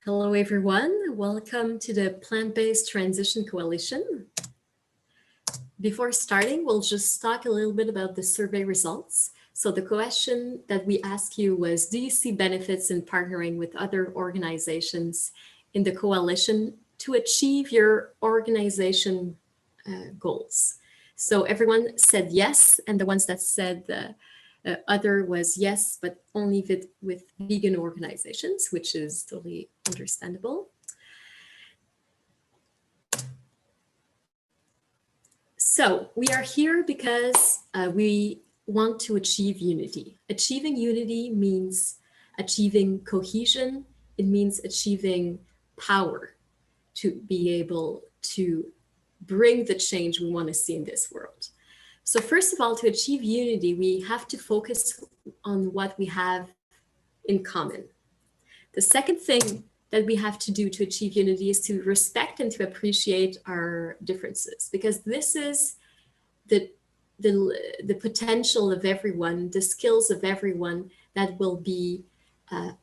Hello, everyone. Welcome to the Plant-Based Transition Coalition. Before starting, we'll just talk a little bit about the survey results. So the question that we asked you was, do you see benefits in partnering with other organizations in the coalition to achieve your organization goals? So everyone said yes, and the ones that said other was yes, but only with vegan organizations, which is totally understandable. So we are here because we want to achieve unity. Achieving unity means achieving cohesion. It means achieving power to be able to bring the change we want to see in this world. So first of all, to achieve unity, we have to focus on what we have in common. The second thing that we have to do to achieve unity is to respect and to appreciate our differences, because this is the potential of everyone, the skills of everyone that will be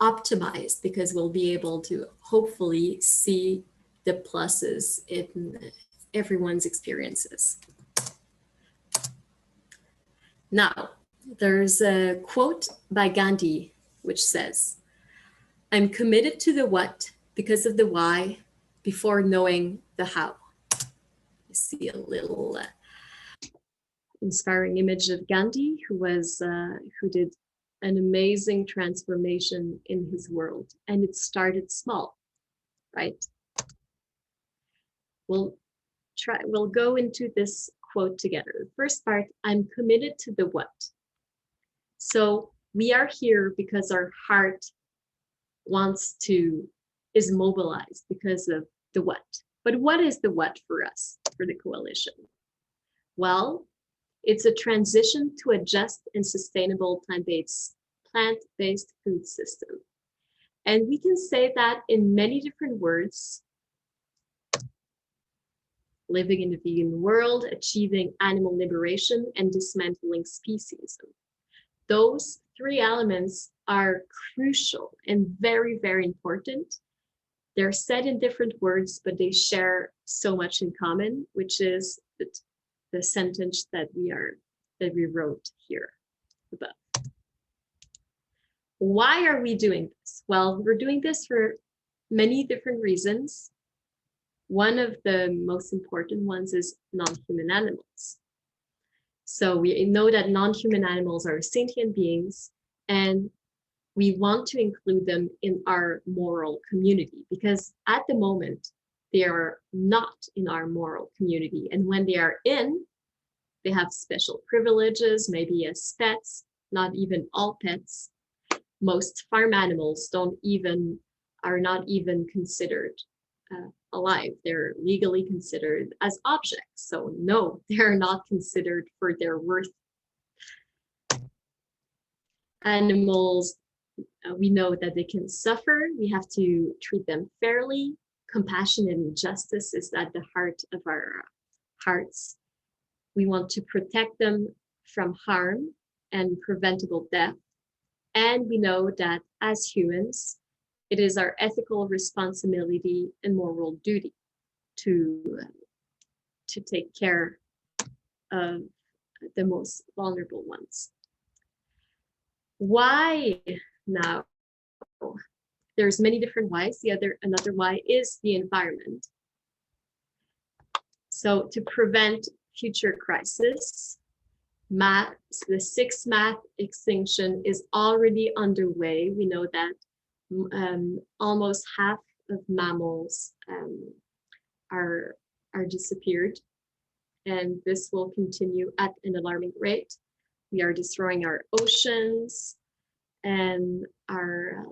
optimized, because we'll be able to hopefully see the pluses in everyone's experiences. Now, there's a quote by Gandhi which says, "I'm committed to the what because of the why before knowing the how." You see a little inspiring image of Gandhi, who did an amazing transformation in his world, and it started small, right? We'll go into this quote together. The first part, I'm committed to the what. So we are here because our heart is mobilized because of the what. But what is the what for us, for the coalition? Well, it's a transition to a just and sustainable plant-based food system. And we can say that in many different words: living in a vegan world, achieving animal liberation, and dismantling speciesism. Those three elements are crucial and very, very important. They're said in different words, but they share so much in common, which is the sentence that we wrote here above. Why are we doing this? Well, we're doing this for many different reasons. One of the most important ones is non-human animals. So we know that non-human animals are sentient beings, and we want to include them in our moral community, because at the moment, they are not in our moral community. And when they are in, they have special privileges, maybe as pets, not even all pets. Most farm animals are not even considered alive. They're legally considered as objects. So no, they're not considered for their worth. Animals, we know that they can suffer. We have to treat them fairly. Compassion and justice is at the heart of our hearts. We want to protect them from harm and preventable death. And we know that as humans, it is our ethical responsibility and moral duty to take care of the most vulnerable ones. Why now? There's many different whys. Another why is the environment. So to prevent future crisis, the sixth mass extinction is already underway. We know that almost half of mammals are disappeared, and this will continue at an alarming rate. We are destroying our oceans and our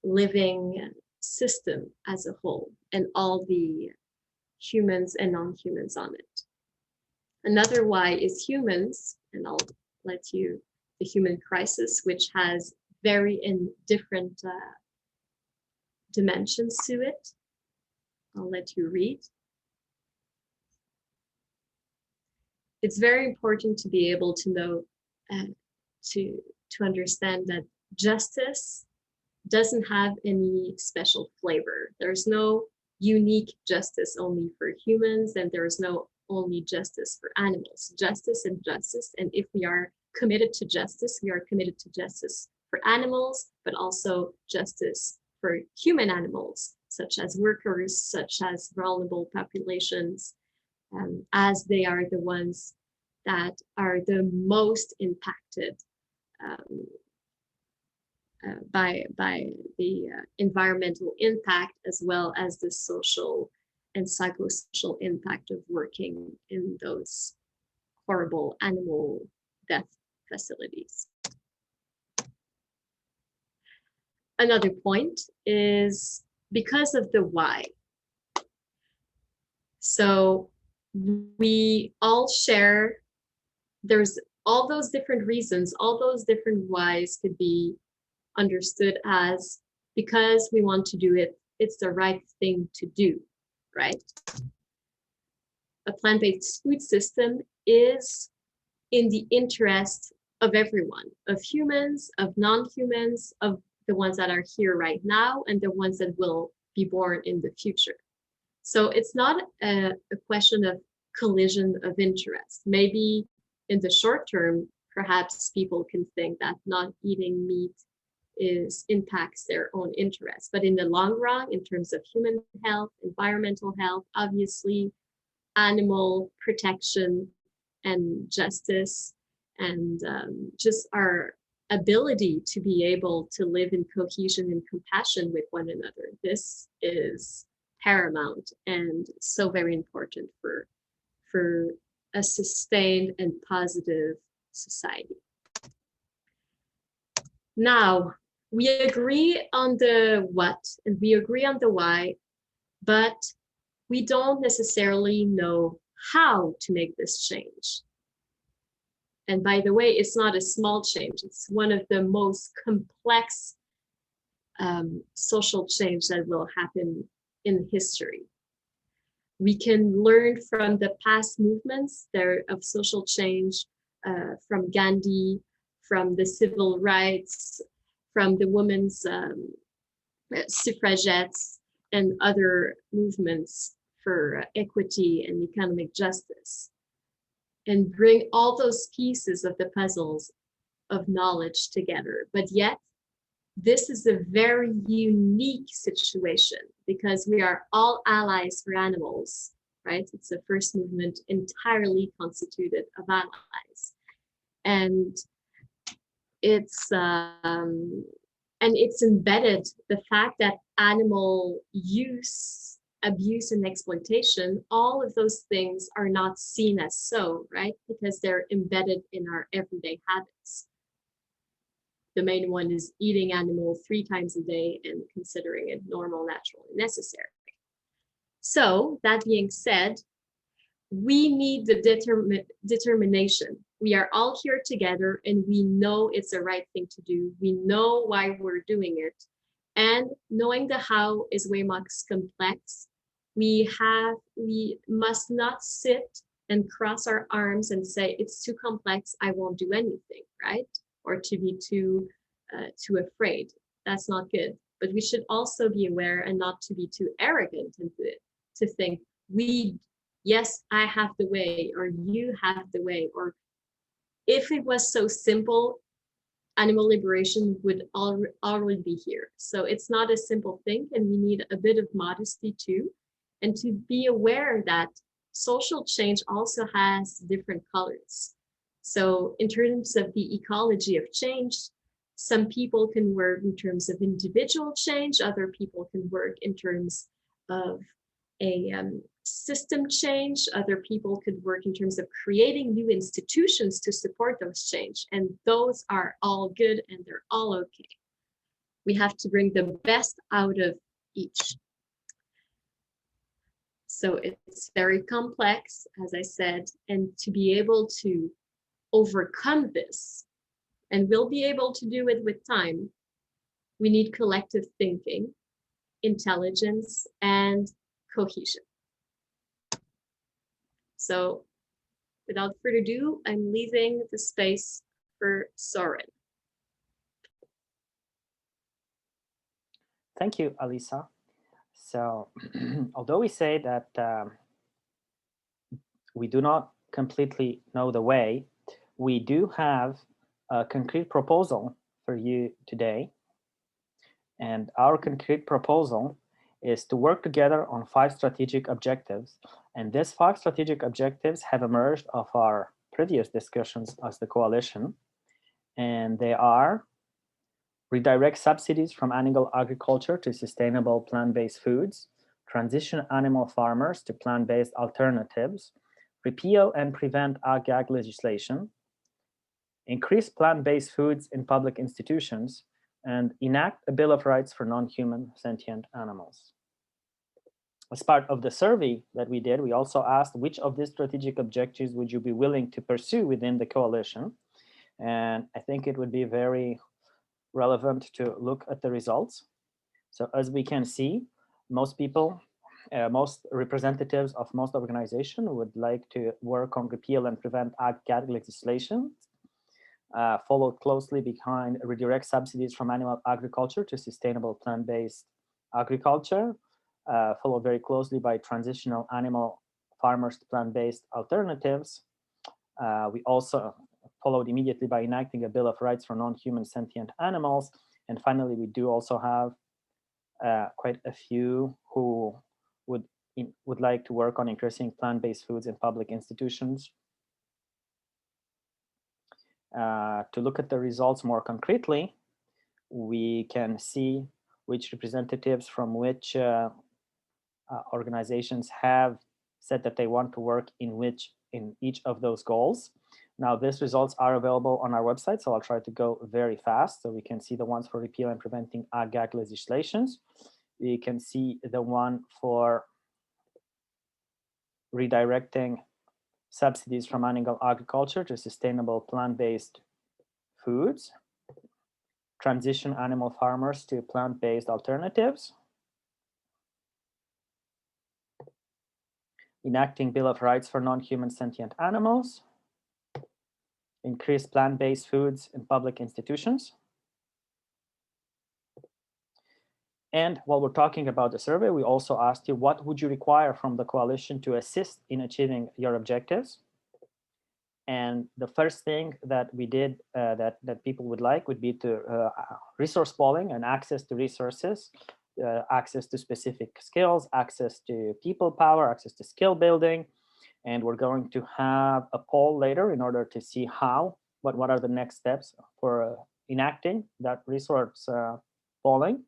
living system as a whole, and all the humans and non-humans on it. Another why is humans, and I'll let you, the human crisis, which has very different dimensions to it. I'll let you read. It's very important to be able to know, to understand that justice doesn't have any special flavor. There's no unique justice only for humans, and there's no only justice for animals. Justice and justice, and if we are committed to justice, we are committed to justice for animals, but also justice for human animals, such as workers, such as vulnerable populations, as they are the ones that are the most impacted um, by the environmental impact, as well as the social and psychosocial impact of working in those horrible animal death facilities. Another point is because of the why. So we all share, there's all those different reasons, all those different whys could be understood as because we want to do it, it's the right thing to do, right? A plant-based food system is in the interest of everyone, of humans, of non-humans, of the ones that are here right now, and the ones that will be born in the future. So it's not a question of collision of interest. Maybe in the short term, perhaps people can think that not eating meat impacts their own interests. But in the long run, in terms of human health, environmental health, obviously, animal protection and justice, and just our ability to be able to live in cohesion and compassion with one another. This is paramount and so very important for a sustained and positive society. Now, we agree on the what and we agree on the why, but we don't necessarily know how to make this change. And by the way, it's not a small change. It's one of the most complex social change that will happen in history. We can learn from the past movements there of social change, from Gandhi, from the civil rights, from the women's suffragettes, and other movements for equity and economic justice, and bring all those pieces of the puzzles of knowledge together. But yet, this is a very unique situation because we are all allies for animals, right? It's a first movement entirely constituted of allies. And it's embedded, the fact that animal use, abuse, and exploitation, all of those things are not seen as so, right? Because they're embedded in our everyday habits. The main one is eating animal 3 times a day and considering it normal, natural, and necessary. So that being said, we need the determination. We are all here together and we know it's the right thing to do. We know why we're doing it. And knowing the how is way more complex. We must not sit and cross our arms and say, it's too complex, I won't do anything, right? Or to be too afraid. That's not good. But we should also be aware and not to be too arrogant and to think, yes, I have the way, or you have the way, or if it was so simple, animal liberation would already be here. So it's not a simple thing, and we need a bit of modesty too, and to be aware that social change also has different colors. So in terms of the ecology of change, some people can work in terms of individual change, other people can work in terms of a system change, other people could work in terms of creating new institutions to support those change, and those are all good and they're all okay. We have to bring the best out of each. So it's very complex, as I said, and to be able to overcome this, and we'll be able to do it with time, we need collective thinking, intelligence, and cohesion. So without further ado, I'm leaving the space for Soren. Thank you, Alisa. So, although we say that we do not completely know the way, we do have a concrete proposal for you today. And our concrete proposal is to work together on 5 strategic objectives. And these 5 strategic objectives have emerged of our previous discussions as the coalition. And they are: redirect subsidies from animal agriculture to sustainable plant-based foods, transition animal farmers to plant-based alternatives, repeal and prevent ag-gag legislation, increase plant-based foods in public institutions, and enact a Bill of Rights for non-human sentient animals. As part of the survey that we did, we also asked which of these strategic objectives would you be willing to pursue within the coalition. And I think it would be very relevant to look at the results. So as we can see, most people, most representatives of most organizations would like to work on repeal and prevent ag-gag legislation, followed closely behind redirect subsidies from animal agriculture to sustainable plant-based agriculture, followed very closely by transitional animal farmers to plant-based alternatives. We also followed immediately by enacting a Bill of Rights for non-human sentient animals. And finally, we do also have quite a few who would like to work on increasing plant-based foods in public institutions. To look at the results more concretely, we can see which representatives from which organizations have said that they want to work in each of those goals. Now, these results are available on our website, so I'll try to go very fast so we can see the ones for repeal and preventing ag-gag legislations. We can see the one for redirecting subsidies from animal agriculture to sustainable plant-based foods, transition animal farmers to plant-based alternatives, enacting Bill of Rights for non-human sentient animals, increase plant-based foods in public institutions. And while we're talking about the survey, we also asked you, what would you require from the coalition to assist in achieving your objectives? And the first thing that we did that people would like would be to resource polling and access to resources, access to specific skills, access to people power, access to skill building. And we're going to have a poll later in order to see what are the next steps for enacting that resource polling.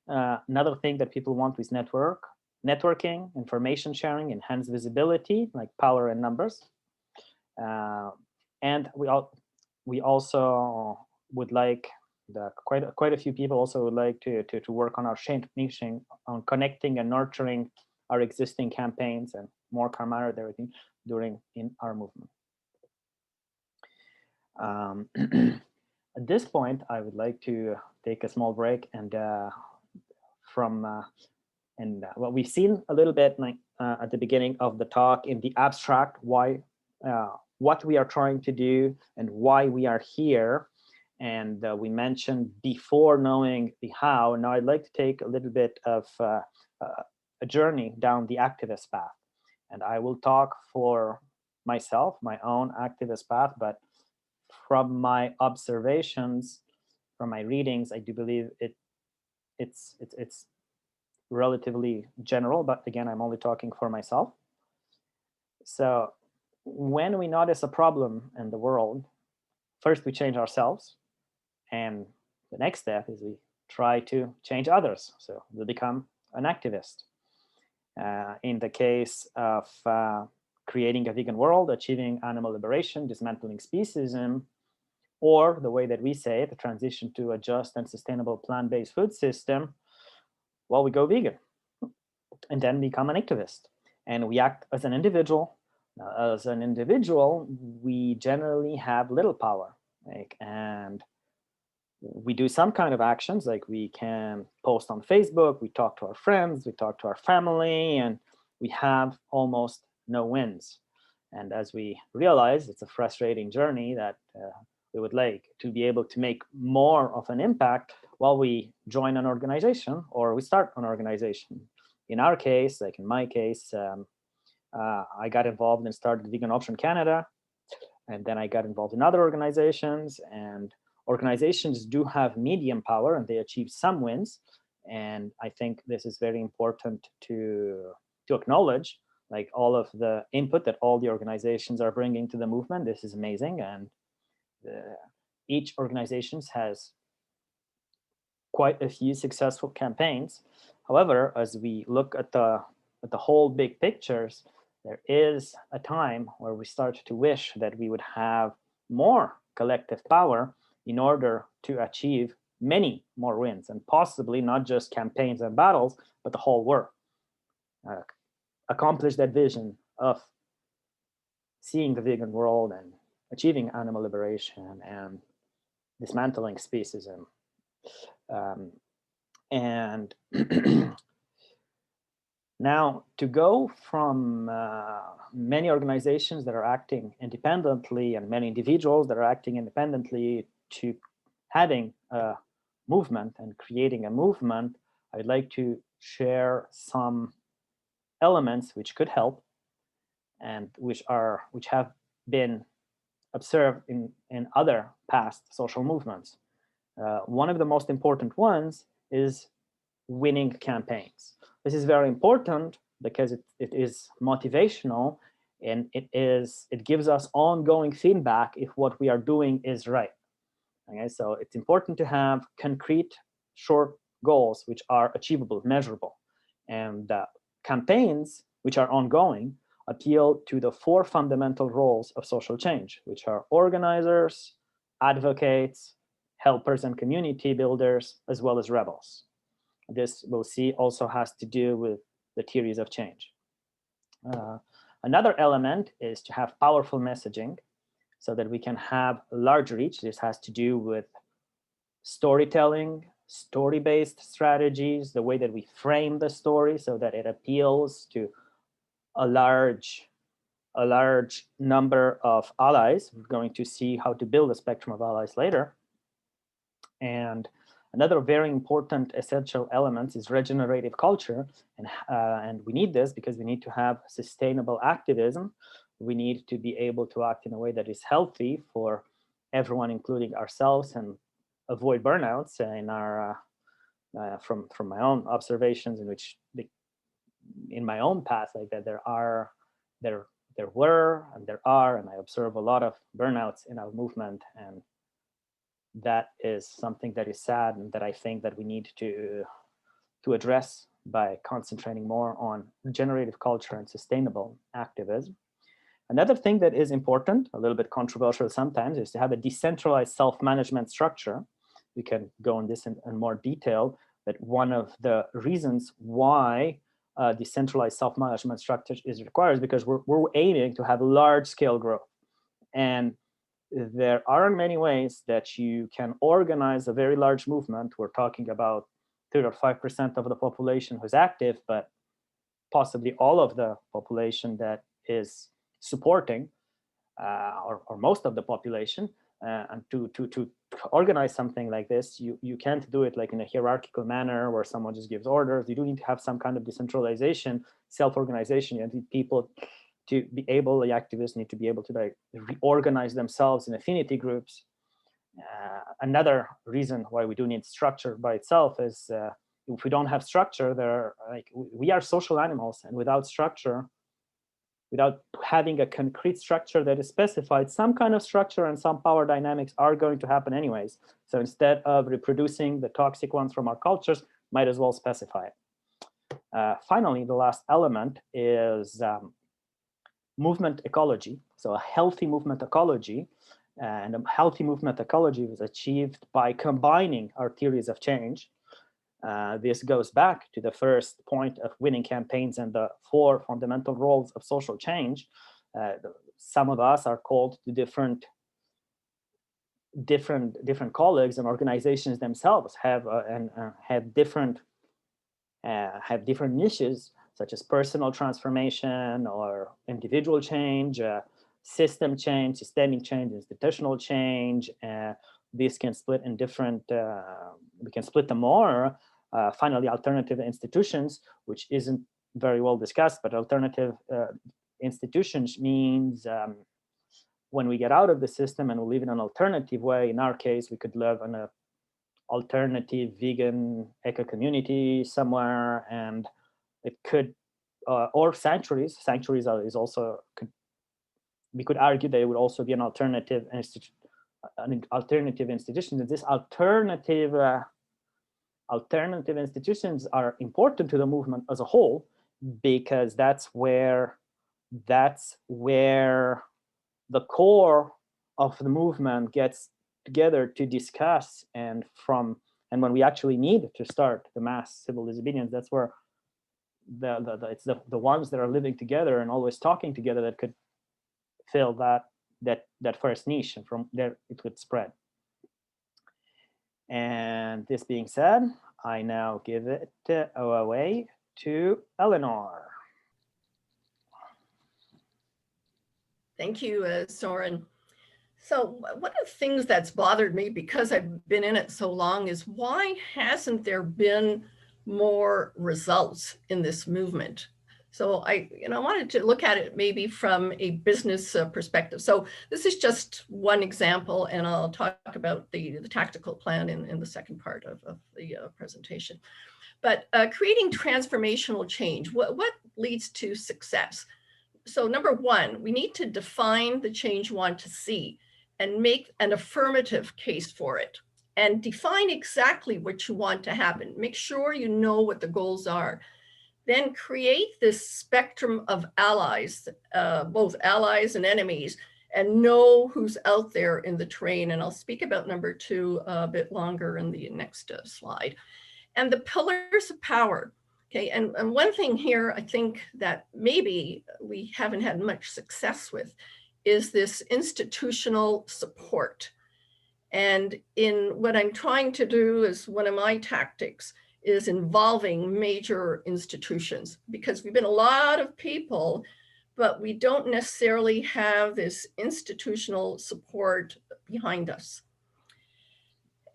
Another thing that people want is networking, information sharing, enhanced visibility, like power and numbers. And we also would like quite a few people also would like to work on our mission on connecting and nurturing our existing campaigns and more camaraderie in our movement. At this point, I would like to take a small break and what we've seen a little bit at the beginning of the talk in the abstract, what we are trying to do and why we are here. And we mentioned before knowing the how. Now I'd like to take a little bit of a journey down the activist path. And I will talk for myself, my own activist path, but from my observations, from my readings, I do believe it's relatively general, but again, I'm only talking for myself. So when we notice a problem in the world, first we change ourselves, and the next step is we try to change others. So we become an activist. In the case of creating a vegan world, achieving animal liberation, dismantling speciesism, or the way that we say it, the transition to a just and sustainable plant-based food system, well, we go vegan and then become an activist. And we act as an individual. Now, as an individual, we generally have little power. And we do some kind of actions, like we can post on Facebook, we talk to our friends, we talk to our family, and we have almost no wins. And as we realize, it's a frustrating journey that We would like to be able to make more of an impact while we join an organization or we start an organization. In our case, like in my case, I got involved and started Vegan Option Canada, and then I got involved in other organizations. And organizations do have medium power, and they achieve some wins. And I think this is very important to acknowledge, like all of the input that all the organizations are bringing to the movement. This is amazing, and each organization has quite a few successful campaigns. However, as we look at the whole big pictures, there is a time where we start to wish that we would have more collective power in order to achieve many more wins, and possibly not just campaigns and battles, but the whole world. Accomplish that vision of seeing the vegan world and achieving animal liberation and dismantling speciesism. And now, to go from many organizations that are acting independently and many individuals that are acting independently to having a movement and creating a movement, I'd like to share some elements which could help and which have been observed in other past social movements. One of the most important ones is winning campaigns. This is very important because it is motivational, and it gives us ongoing feedback if what we are doing is right. Okay, so it's important to have concrete, short goals which are achievable, measurable, and campaigns which are ongoing appeal to the 4 fundamental roles of social change, which are organizers, advocates, helpers and community builders, as well as rebels. This, we'll see, also has to do with the theories of change. Another element is to have powerful messaging so that we can have large reach. This has to do with storytelling, story-based strategies, the way that we frame the story so that it appeals to a large number of allies. We're going to see how to build a spectrum of allies later. And another very important essential element is regenerative culture. And we need this because we need to have sustainable activism. We need to be able to act in a way that is healthy for everyone, including ourselves, and avoid burnouts in our, from my own observations, in which in my own path, like that there were and there are, and I observe a lot of burnouts in our movement, and that is something that is sad, and that I think that we need to address by concentrating more on regenerative culture and sustainable activism. Another thing that is important, a little bit controversial sometimes, is to have a decentralized self-management structure. We can go on this in more detail, but one of the reasons why decentralized self-management structure is required is because we're aiming to have large-scale growth. And there aren't many ways that you can organize a very large movement. We're talking about 3 or 5% of the population who's active, but possibly all of the population that is supporting, or most of the population. And to organize something like this, you can't do it like in a hierarchical manner where someone just gives orders. You do need to have some kind of decentralization, self-organization. You need people to be able, the activists need to be able to like reorganize themselves in affinity groups. Another reason why we do need structure by itself is if we don't have structure, we are social animals, and without structure, without having a concrete structure that is specified, some kind of structure and some power dynamics are going to happen anyways. So instead of reproducing the toxic ones from our cultures, might as well specify it. Finally, the last element is movement ecology. So a healthy movement ecology, and a healthy movement ecology was achieved by combining our theories of change. This goes back to the first point of winning campaigns and the 4 fundamental roles of social change. Some of us are called to different colleagues, and organizations themselves have different niches, such as personal transformation or individual change, system change, systemic change, institutional change. These can split in different, we can split them more. Finally, alternative institutions, which isn't very well discussed, but alternative institutions means when we get out of the system and we live in an alternative way. In our case, we could live in an alternative vegan eco community somewhere, and it could, or sanctuaries. Sanctuaries is also, we could argue they would also be an alternative institution. And this alternative institutions are important to the movement as a whole, because that's where the core of the movement gets together to discuss, and when we actually need to start the mass civil disobedience, that's where it's the ones that are living together and always talking together that could fill that first niche, and from there it would spread. And this being said, I now give it away to Eleanor. Thank you, Soren. So one of the things that's bothered me, because I've been in it so long, is why hasn't there been more results in this movement? So I wanted to look at it maybe from a business perspective. So this is just one example, and I'll talk about the tactical plan in the second part of the presentation. But creating transformational change, what leads to success? So number one, we need to define the change we want to see and make an affirmative case for it, and define exactly what you want to happen. Make sure you know what the goals are. Then create this spectrum of allies, both allies and enemies, and know who's out there in the train. And I'll speak about number two a bit longer in the next slide. And the pillars of power. Okay, and one thing here I think that maybe we haven't had much success with is this institutional support. And in what I'm trying to do is one of my tactics is involving major institutions, because we've been a lot of people, but we don't necessarily have this institutional support behind us.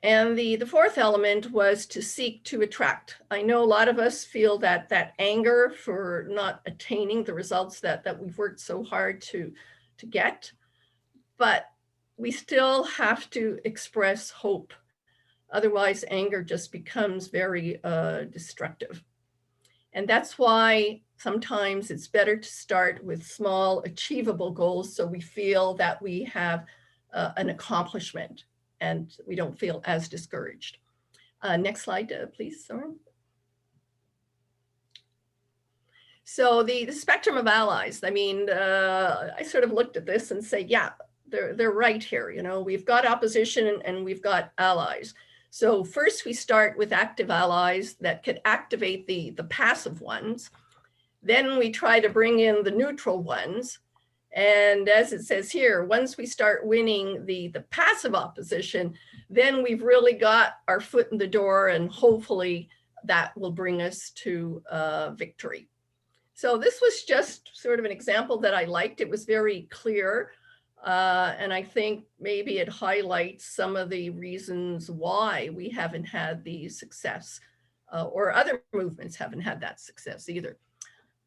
And the fourth element was to seek to attract. I know a lot of us feel that anger for not attaining the results that we've worked so hard to get, but we still have to express hope. Otherwise, anger just becomes very destructive. And that's why sometimes it's better to start with small, achievable goals, so we feel that we have an accomplishment and we don't feel as discouraged. Next slide, please, Soren. So the spectrum of allies, I mean, I sort of looked at this and say, yeah, they're right here. We've got opposition and we've got allies. So first we start with active allies that could activate the passive ones. Then we try to bring in the neutral ones. And as it says here, once we start winning the passive opposition, then we've really got our foot in the door, and hopefully that will bring us to victory. So this was just sort of an example that I liked. It was very clear. And I think maybe it highlights some of the reasons why we haven't had the success, or other movements haven't had that success either.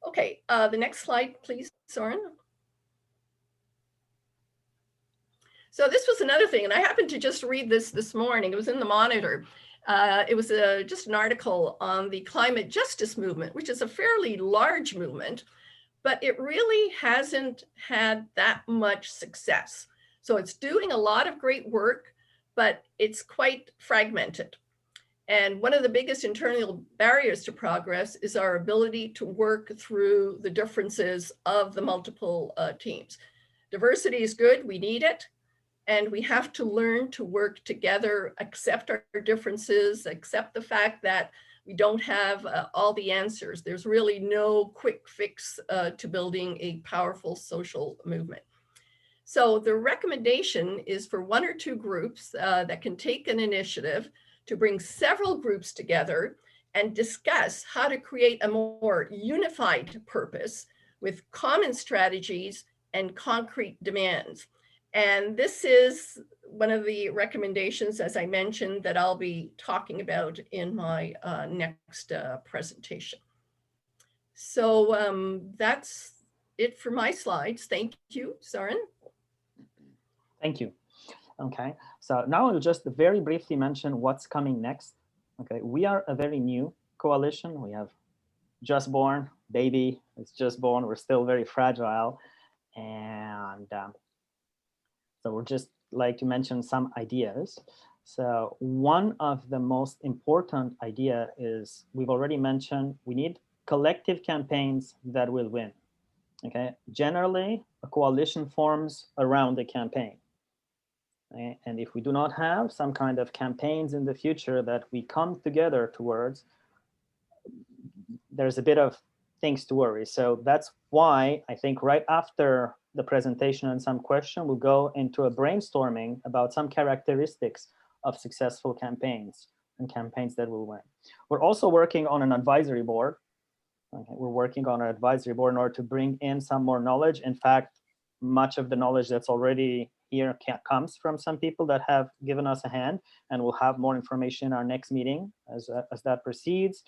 Okay, the next slide, please, Soren. So this was another thing, and I happened to just read this morning. It was in the Monitor. It was just an article on the climate justice movement, which is a fairly large movement, but it really hasn't had that much success. So it's doing a lot of great work, but it's quite fragmented. And one of the biggest internal barriers to progress is our ability to work through the differences of the multiple teams. Diversity is good, we need it. And we have to learn to work together, accept our differences, accept the fact that we don't have all the answers. There's really no quick fix to building a powerful social movement. So the recommendation is for one or two groups that can take an initiative to bring several groups together and discuss how to create a more unified purpose with common strategies and concrete demands. And this is one of the recommendations, as I mentioned, that I'll be talking about in my next presentation. So that's it for my slides. Thank you, Soren. Thank you. Okay, so now I'll just very briefly mention what's coming next. Okay, we are a very new coalition. We have just born, baby, it's just born. We're still very fragile. And so we're just like to mention some ideas. So one of the most important idea is, we've already mentioned, we need collective campaigns that will win. Okay, generally a coalition forms around the campaign. Okay? And if we do not have some kind of campaigns in the future that we come together towards, there's a bit of things to worry. So that's why I think right after the presentation and some question, we'll go into a brainstorming about some characteristics of successful campaigns and campaigns that will win. We're also working on an advisory board. Okay, we're working on an advisory board in order to bring in some more knowledge. In fact, much of the knowledge that's already here comes from some people that have given us a hand, and we'll have more information in our next meeting as that proceeds.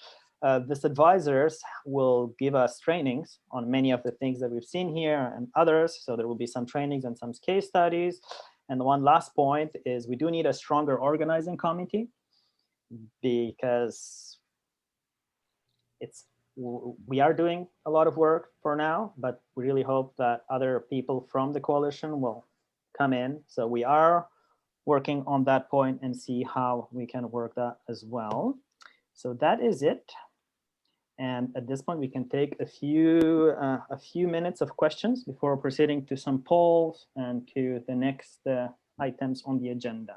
This advisors will give us trainings on many of the things that we've seen here and others. So there will be some trainings and some case studies. And the one last point is, we do need a stronger organizing committee, because we are doing a lot of work for now, but we really hope that other people from the coalition will come in. So we are working on that point and see how we can work that as well. So that is it. And at this point, we can take a few minutes of questions before proceeding to some polls and to the next items on the agenda.